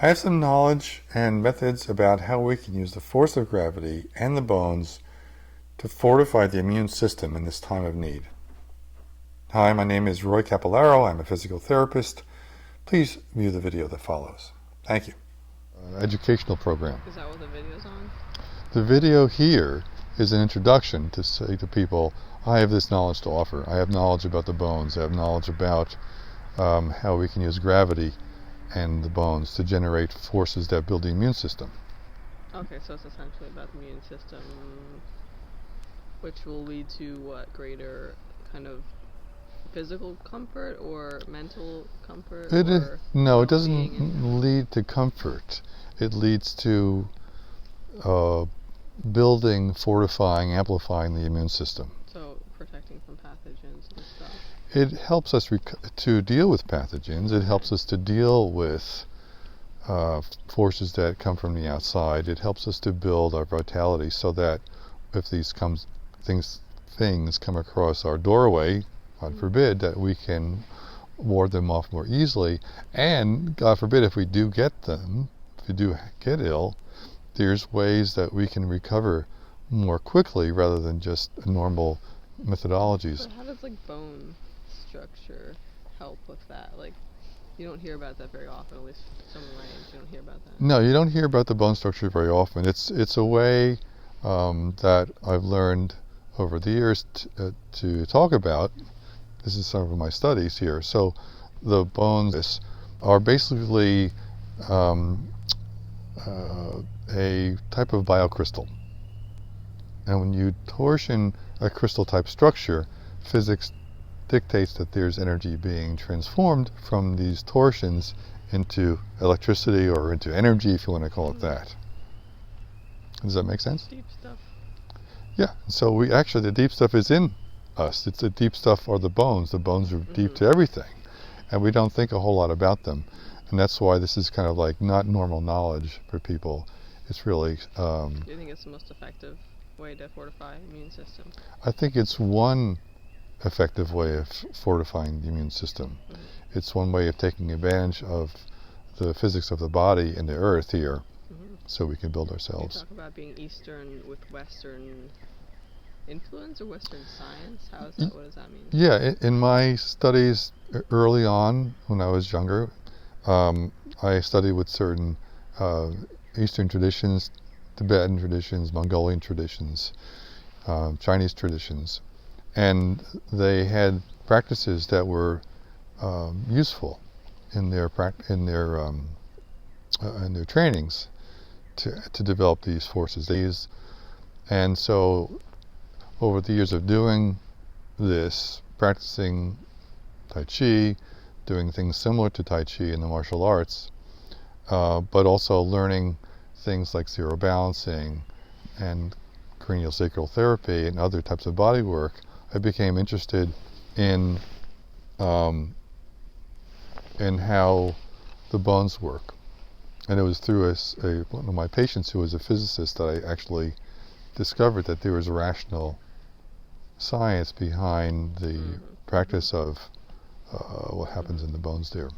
I have some knowledge and methods about how we can use the force of gravity and the bones to fortify the immune system in this time of need. Hi, my name is Roy Capillaro. I'm a physical therapist. Please view the video that follows. Thank you. Educational program. Is that what the video's on? The video here is an introduction to say to people, I have this knowledge to offer. I have knowledge about the bones. I have knowledge about how we can use gravity and the bones to generate forces that build the immune system. Okay, so it's essentially about the immune system, which will lead to what? Greater kind of physical comfort or mental comfort? No, it doesn't lead to comfort. It leads to building, fortifying, amplifying the immune system. So protecting from pathogens and stuff. It helps us to deal with pathogens. It helps us to deal with forces that come from the outside. It helps us to build our vitality so that if things come across our doorway, God forbid, that we can ward them off more easily. And God forbid, if we do get ill, there's ways that we can recover more quickly rather than just normal methodologies. But how does bone structure help with that? You don't hear about that very often, at least someone my age, you don't hear about that. No, you don't hear about the bone structure very often. It's a way that I've learned over the years to talk about. This is some of my studies here. So the bones are basically a type of biocrystal. And when you torsion a crystal type structure, physics dictates that there's energy being transformed from these torsions into electricity or into energy, if you want to call it that. Does that make sense? Deep stuff. Yeah. So the deep stuff is in us. It's the deep stuff are the bones. The bones are deep to everything. And we don't think a whole lot about them. And that's why this is kind of not normal knowledge for people. It's really... Do you think it's the most effective way to fortify the immune system? I think it's one effective way of fortifying the immune system. It's one way of taking advantage of the physics of the body and the earth here, so we can build ourselves. You talk about being Eastern with Western influence or Western science? How is that? What does that mean? Yeah, in my studies early on, when I was younger, I studied with certain Eastern traditions, Tibetan traditions, Mongolian traditions, Chinese traditions, and they had practices that were useful in their trainings to develop these forces. And so, over the years of doing this, practicing Tai Chi, doing things similar to Tai Chi in the martial arts, but also learning things like zero balancing and cranial sacral therapy and other types of body work, I became interested in how the bones work. And it was through one of my patients who was a physicist that I actually discovered that there was a rational science behind the practice of what happens in the bones there.